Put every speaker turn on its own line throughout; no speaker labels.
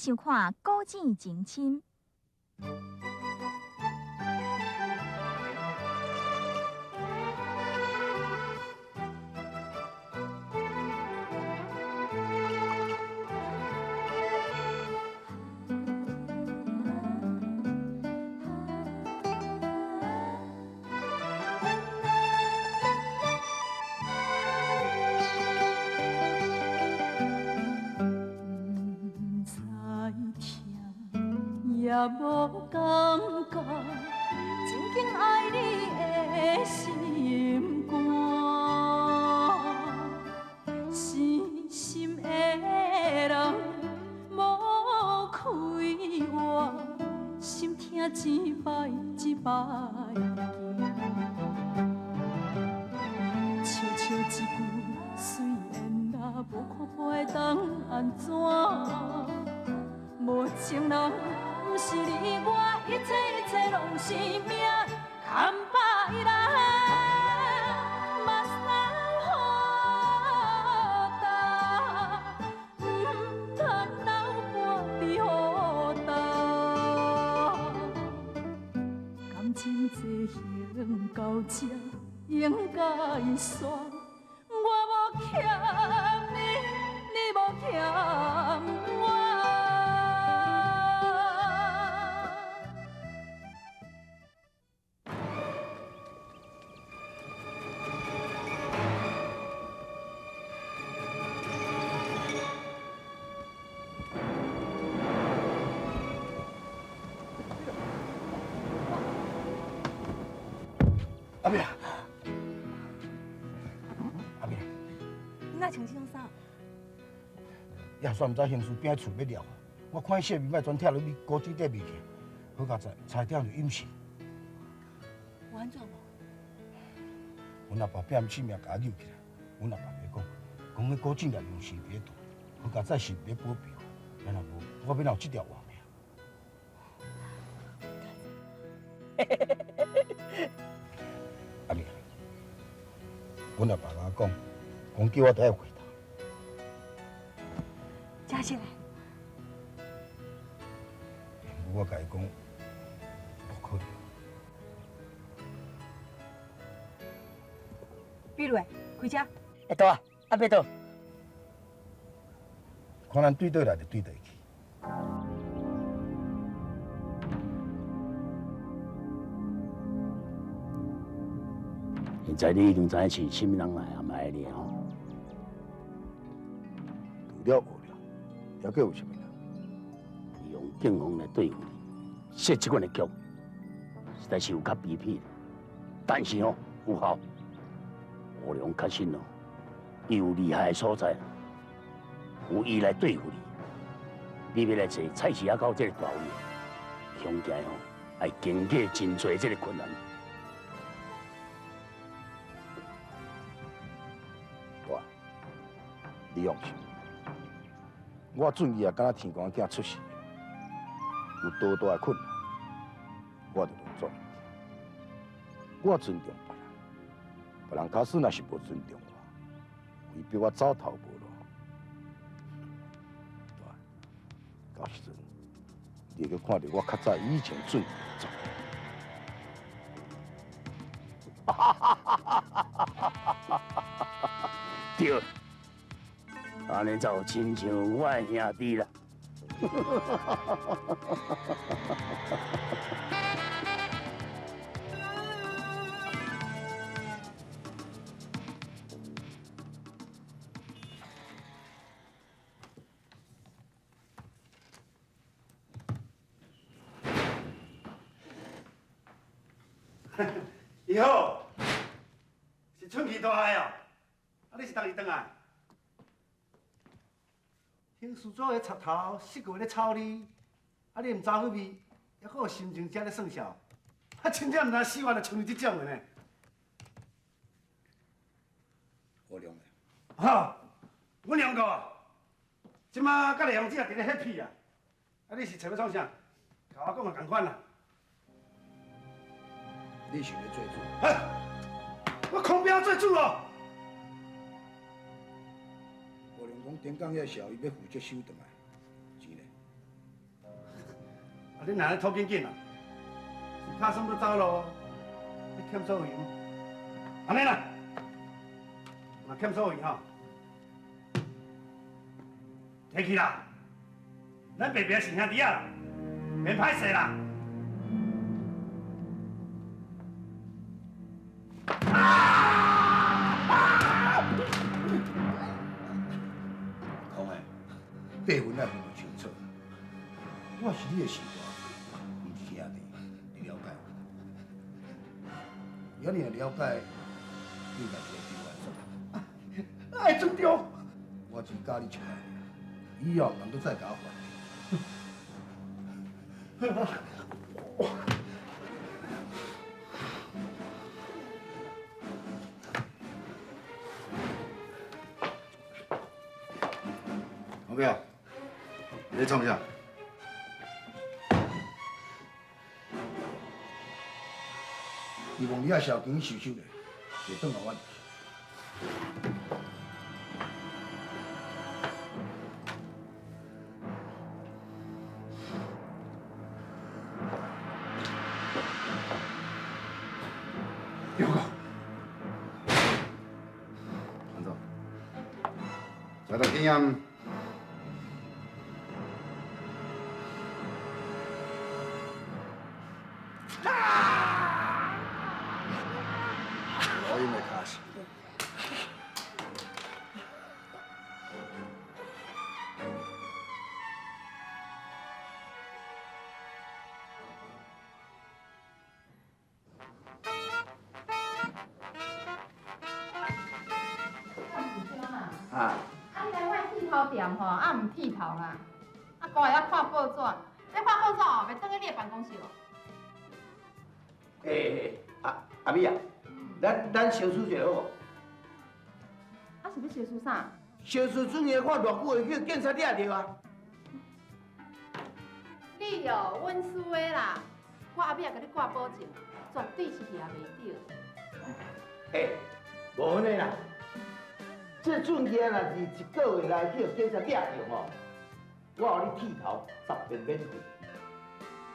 收看古井情深。
也无感觉，真紧爱你的心肝，深深的人无开我，心痛一摆一摆惊，悄悄一句，虽然若无看会当安怎，无情人。不是你我，一切拢是命，牵把伊人，目屎好干，唔通留半边予他。感情这行到这，应该煞，我无欠你，你无欠我。
阿妹，阿妹，
你哪穿这种衫？
也算唔知刑事边厝要了，我看伊小面摆全拆落你高水底面去，好佳在差点就淹死。
有安怎无？
阮阿爸拼性命甲我扭起来，阮阿爸袂讲迄高进来用性别毒，好佳再是别保庇我，然后无我要哪有这条活命？阿妹，阮阿爸甲我讲叫我第一回答。
加起来。
我甲伊讲，不可能。
比如开车。
会倒啊，啊要倒。
看咱对倒来就对倒去。
现在你已经知影是什么人来安排你吼？
除了无聊，还阁有啥物人？
用警方来对付你，设这款的局，实在是有较卑鄙。但是哦，有效。吴良确信哦，伊有厉害的所在，有伊来对付你。你要来找蔡氏阿狗这个大位，恐惊哦，要经过真多这个困难。
大，你放心，我准伊也敢若天公囝出世，有多大的困难，我就拢做。我尊重别人，别人假使若是无尊重我，为逼我走投无路，大，到时阵你会看到我较早以前准备的做。
对，安尼就亲像我的兄弟啦。
以后是春去大海哦，啊你是当时转来？刑事组的插头4个月咧吵你，啊你唔走火味，还阁有心情遮咧算笑，啊真正唔知死活就像你这种的呢。
我谅的。
哈，我谅过啊，即马甲李형姊也伫咧 happy 啊，啊你是找要创啥？甲我讲也共款啦。
你想要做主？
哎，我空标做主哦。
我良讲顶港遐小，伊要负责收回来，钱呢？
你哪能拖紧紧啊？卡什么走咯？你欠所有钱，安尼啦，若欠所有钱吼，摕去啦，咱白白是兄弟啊，免歹势啦。
讲诶，八分爱分得清楚。我是你的媳妇，毋是兄弟，你了解？要你若了解，你家己会对我做。爱尊重。我只教你出来，以后人都再搞我。
好不要？你在创啥？
希望你啊小钱收收咧，就转来我。
有个，安走。找到经验。
我因为卡死。
啊！你来我剃头店吼，唔剃头啦，过来看报纸，要看报纸哦，袂等去你的办公室咯。
阿美啊，咱小事就好。
是要小事啥？
小事准个看偌久会叫警察抓着啊？
你哦，阮输的啦，我后壁甲你挂保证，绝对是抓袂到。
无安尼啦。这准件若是一个月内叫警察抓着吼，我互你剃头10遍免费。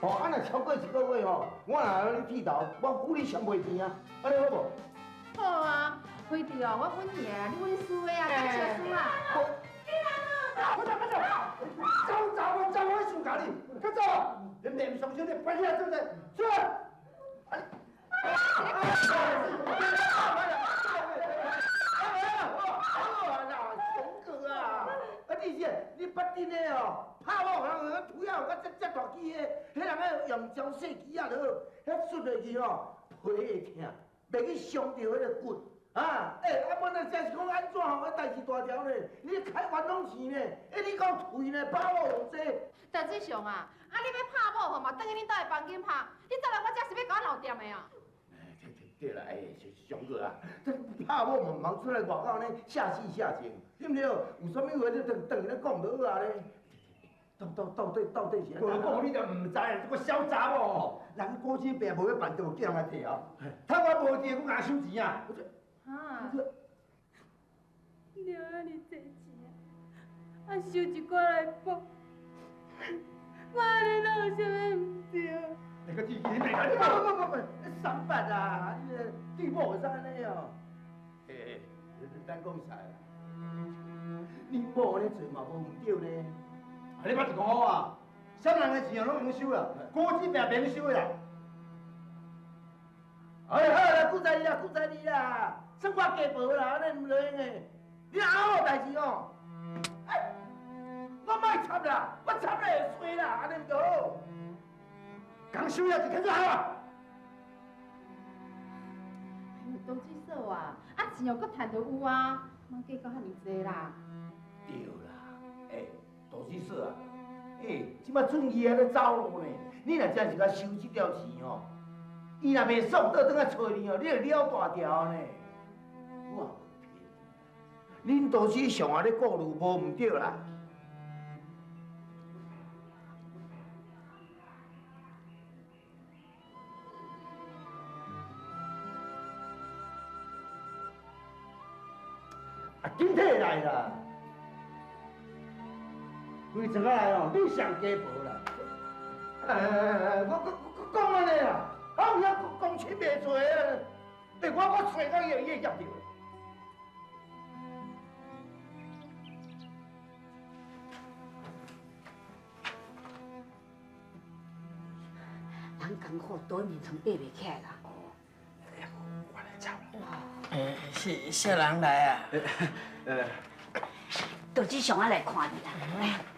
哦，若超过一个月吼，我若让你剃头，我付你上袂钱啊，安尼好无？
好啊，亏着哦，我阮爷啊，你阮输的啊，咱小输啊。
快走！走！我输家你，快走！你面上小的，快点，对不对？去！你不定的哦，拍我人个腿啊，有遮大机的，迄人个用招细机啊，落，迄摔落去吼，皮会疼，袂去伤到迄个骨。啊，本来真是讲安怎吼，代志大条呢，你开冤枉钱呢，你讲腿呢，把我用这。
但这上啊，你要拍某吼嘛，等去恁兜的房间拍，你走来我这是要甲我闹店的啊？
对啦，上个啊，这拍某嘛忙出来外口呢，下气下情，对不对？有啥物话你等咧讲就好啊咧。到底是安怎？无讲你就唔知啊，这个小查某，人古井病无要办，就叫人来摕趁我无钱，我硬收钱啊！
啊！了安尼济钱，收一寡来补，我安尼哪有啥物唔对？
那个弟弟，你不，三八啊！你对某会使安尼哦。咱讲实啦，你某安尼做嘛无唔对呢。你捌是讲好啊？啥人的钱拢用收啦，古井病免收啦。好啦，顾在你啦，算我家无啦，安尼唔落用的。你阿好代志哦。我莫插啦，我插了会衰啦，安尼唔好。刚收了就肯做好啊！
董事长啊，钱哦，搁趁着有啊，莫计到遐尼济啦。
对啦，董事长啊，即摆准伊还咧走路呢，你若真是甲收这条钱哦，伊若袂爽倒转来找你哦，你就了大条呢。我无骗你，恁董事长啊咧顾虑无唔对啦。紧体来啦！规整个来哦，你上加无啦。我讲安尼啊，有影讲清袂做啊！我找到伊业着。
人艰苦，对面床爬袂起来啦。
我来走
啦。是小人来啊。
道志上啊来看你啦。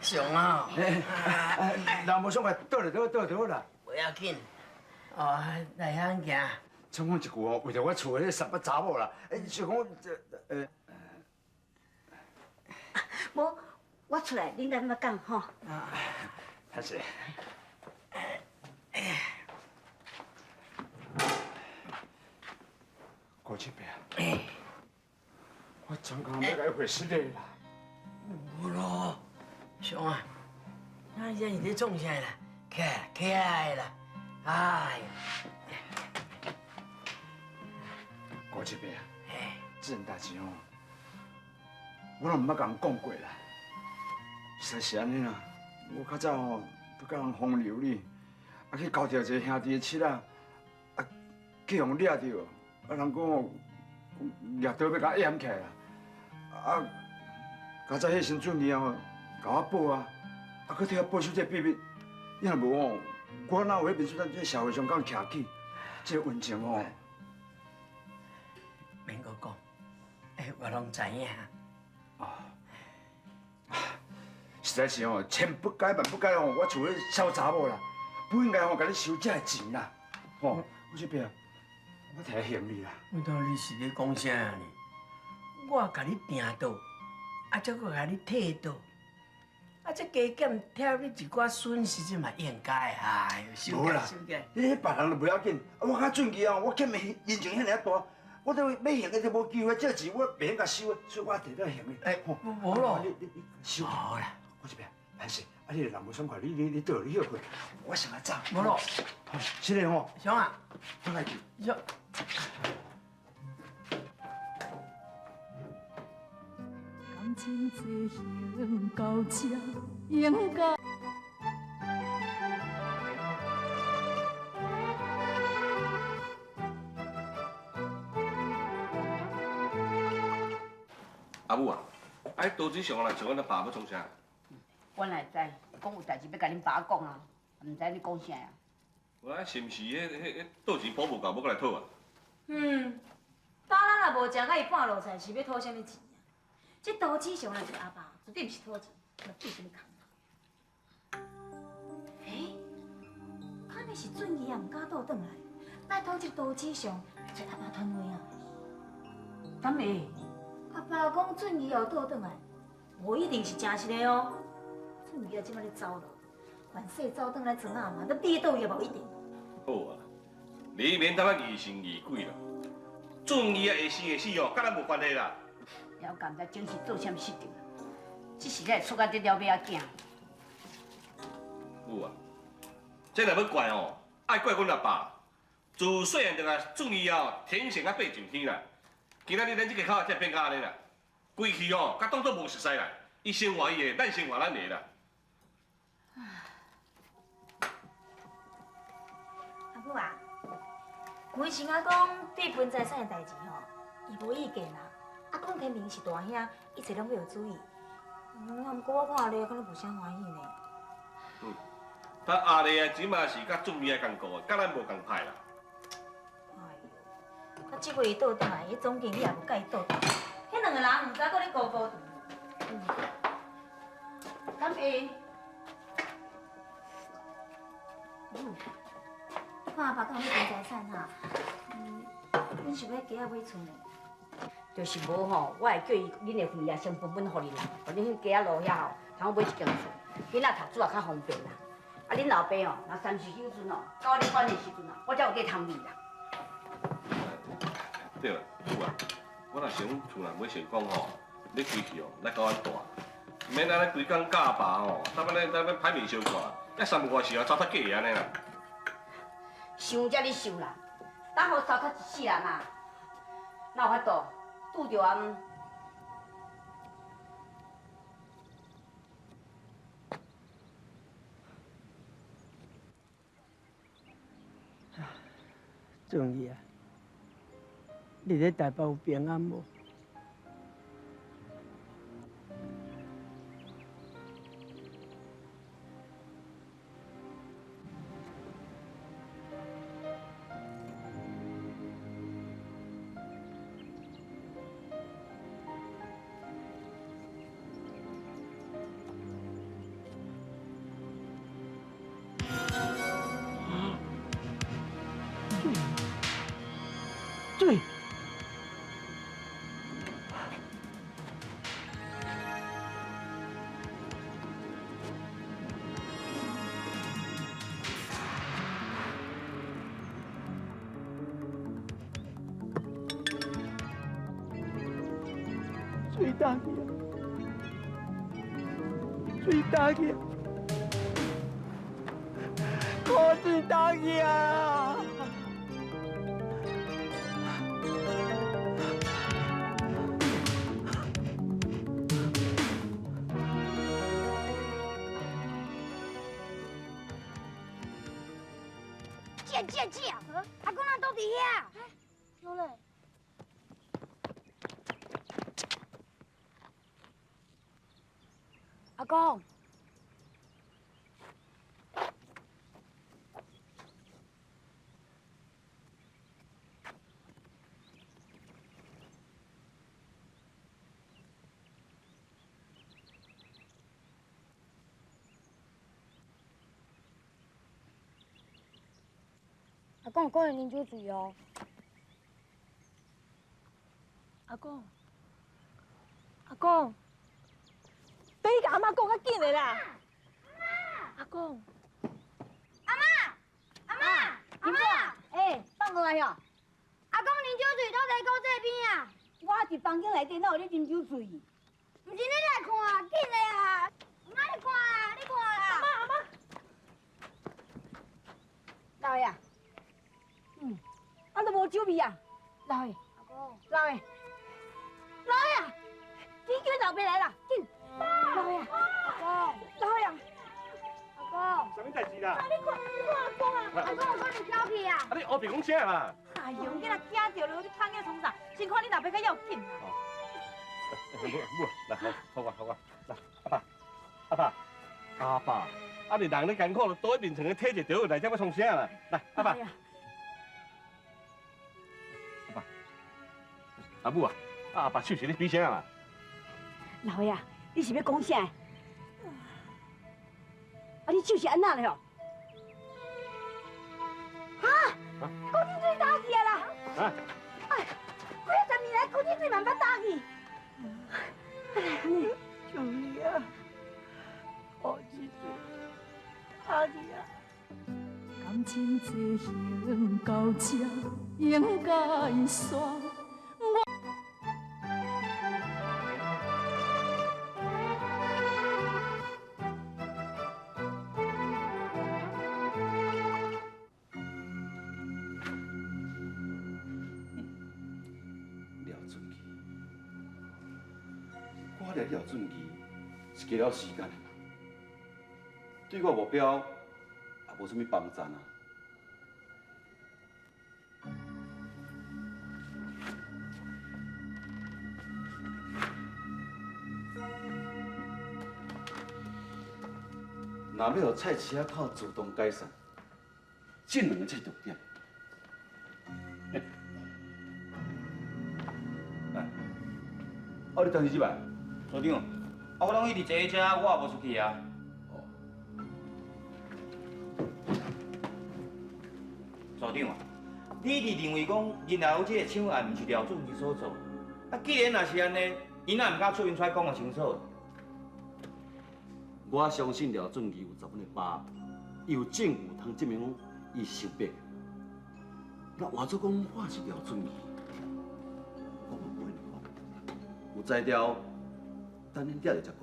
上啊。
人无爽快，倒就好啦。
不要紧。哦，来向行。
充讲一句哦，为着我厝的迄三个查某啦，就讲
无，我出来，恁咱要讲吼。
还是。郭七伯啊，我怎讲要来回失礼啦？
有咯，上啊，那现在在创啥啦？起来啦！哎呀，
郭七伯啊，这件代志哦，我都唔捌甲人讲过啦。实在是安尼啦，我较早哦，要甲人风流哩，去交着一个兄弟的妻啦，去互掠着。人讲哦，掠刀要甲掩起来啦，较早迄时阵了，甲我报啊，搁替我保守这秘密，要无哦，我哪有迄面出咱这社会上敢徛起，这温情哦。
免阁讲，我拢知影。
实在是哦，千不该万不该哦，我厝迄小查某啦，不应该哦，甲你收这钱啦，吼，我这边。我替嫌你啦！
我当你是咧讲啥呢？我甲你订倒，再搁甲你退倒，这加减贴你一寡损失，这嘛应该。哎呦，收起收起。
你别人就不要紧，我较准气啊！我欠的人情遐尔大，我都要还的都无机会，这钱我袂晓甲收，所以我摕到还的。
无咯，
你收
好啦，
我这边歹势，你人无爽快，你倒你休困，我先来走。
无咯，
是嘞吼。
上啊，
我来。
上。
感情最行到这，应该。
阿母啊，道志上来找阮阿爸要创啥？
我哪会知？讲有代志要甲恁爸讲啊，唔知你讲啥啊？
我是毋是迄道志补无够，要过来讨啊？
爸咱若无食到伊半路菜，是要讨啥物钱啊？这道志上来一个阿爸，绝对毋是讨钱，要对啥物工？看的是准义也毋敢倒转来，拜托这道志上找阿爸摊位啊！
敢会？
阿爸讲准义后倒转来，无一定是真实的哦。准义啊，即摆咧走咯，万世走转来装啊嘛，都跌倒也无一定。
好啊，你免当啊疑神疑鬼啦。准义啊，会死哦，甲咱无关系啦。
了解，毋知真是做啥物事着，只是咧出到这条尾仔囝。
有啊，这若要怪哦，爱怪阮阿爸。自细汉就甲准义哦，天性啊爬上天啦。今仔日咱这个口才变甲安尼啦，规气哦，甲当作无熟悉啦。伊生活伊的，咱生活咱的啦。
阿母啊，关心啊讲对分财产的代志吼，伊无意见啦。啊，讲天明是大兄，一切拢要有注意。毋过我看咧，敢若无啥欢喜呢。
他阿丽啊，即嘛是甲准义啊共过，甲咱无共派啦。
哎呦，啊，即回伊倒转来，迄总经理也无甲伊倒转，迄两个人毋知搁咧高高低。
敢会？
看阿爸讲要分财产哈，恁想要家啊买厝呢？
就是无吼，我会叫伊恁的费啊先分分互恁啦，互恁迄家路遐吼，通买一间厝，囡仔读书也较方便啦。啊，恁老爸哦，若三时有阵哦，到你管的时阵哦，我才有计通你啦。
对啦，有啊，我若想厝内尾想讲吼，你规气哦，咱到俺大，免安尼规工教爸吼，咱要歹面相看，遐三不五时啊糟蹋假安尼啦。
想才你想啦，等好糟蹋一世人啊，哪有法度拄着啊？
正义啊，你咧台北有平安无？水。水大去啊！水大去啊！我水大去啊！
姐，阿公人都伫遐。有嘞。阿公。阿公有讲啉酒醉哦。
阿公，等伊甲阿妈讲较紧的啦。阿公，
阿妈，
哎，放过来哟！
阿公啉酒醉，都在锅这边啊。
我伫房间内底哪有咧啉酒醉？
唔是你来看，紧的啊！阿妈你看啊，你看啊！
阿妈，
老爷，俺都无酒味啊！老爷，
阿公，
老爷，你叫老爸来啦，紧！老爷，老爷，
阿公，
什么代志啦？
你看阿公啊，阿公有可能飘去啊！
啊，你黑皮讲啥嘛？
哎呦，你若惊着了，你拍影创啥？先看你老爸较要紧啦。
母，来，好我，来，阿爸，啊你人咧艰苦，倒喺面前嘅体一条，来遮要创啥啦？来，阿爸，阿母啊，阿爸手是咧比啥啦？
老爷，你是要讲啥？啊，你手是安那了吼？高金水打去啊啦！
啊！
哎，几啊十年来，高金水慢慢打去。
救命啊！我记住，阿弟啊！
感情这行到这，应该煞。
我掠廖俊基是给了时间的嘛，对我目标也无什么帮助啊。若要让菜市仔口自动改善，这两个才是重点。来，你当时几摆？
所长，我拢一直坐喺遮，我也无出去啊。所长啊，你一直认为讲日后这个抢案毋是廖俊基所做，啊，既然若是安尼，伊哪唔敢出面出来讲个清楚？
我相信廖俊基有十分的把握，伊有证据通证明伊受逼。那换做讲我是廖俊基，我嘛不会讲。有才调。等恁爹就才讲。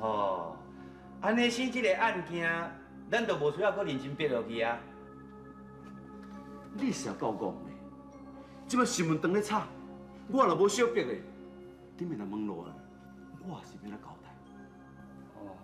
哦，安尼生这个案件，咱就无需要搁认真逼落去啊。
你是够戆的，即摆新闻登咧炒，我若无小逼的，你咪来问落来，我是要来交代。
哦。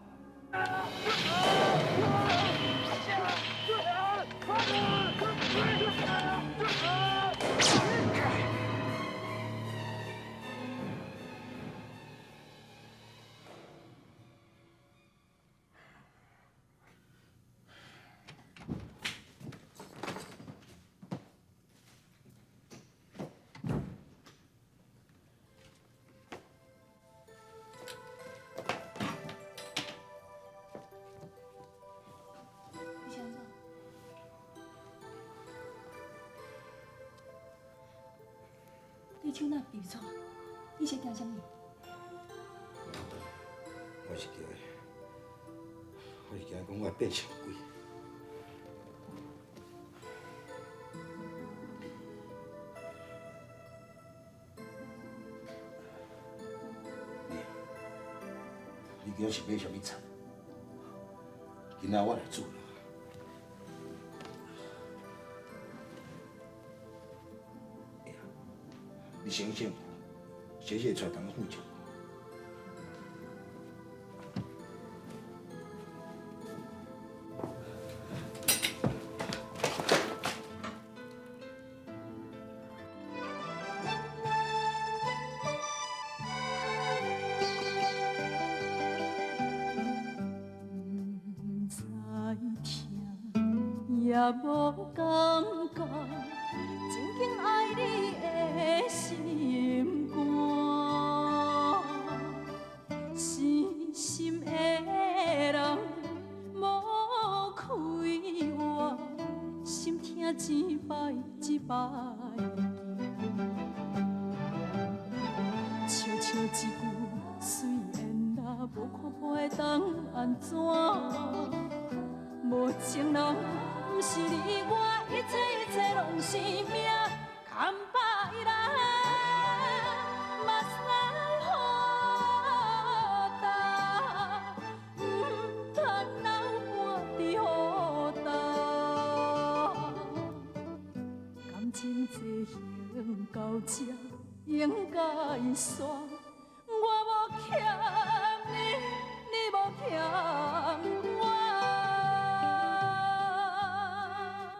手哪比错？你是惊什么？
我是惊讲我变成鬼。你今是买什么菜？今仔我来煮啦。哎呀，你醒醒，写出来当个副将。
也无感觉，真紧爱你的心肝，死心的人无开我，心痛一摆一摆。笑笑一句，虽然若无看破会当安怎？无情人。不是你我，一切拢是命，牵把伊人，目屎好干，唔通留半滴好干。感情这行到这，应该煞。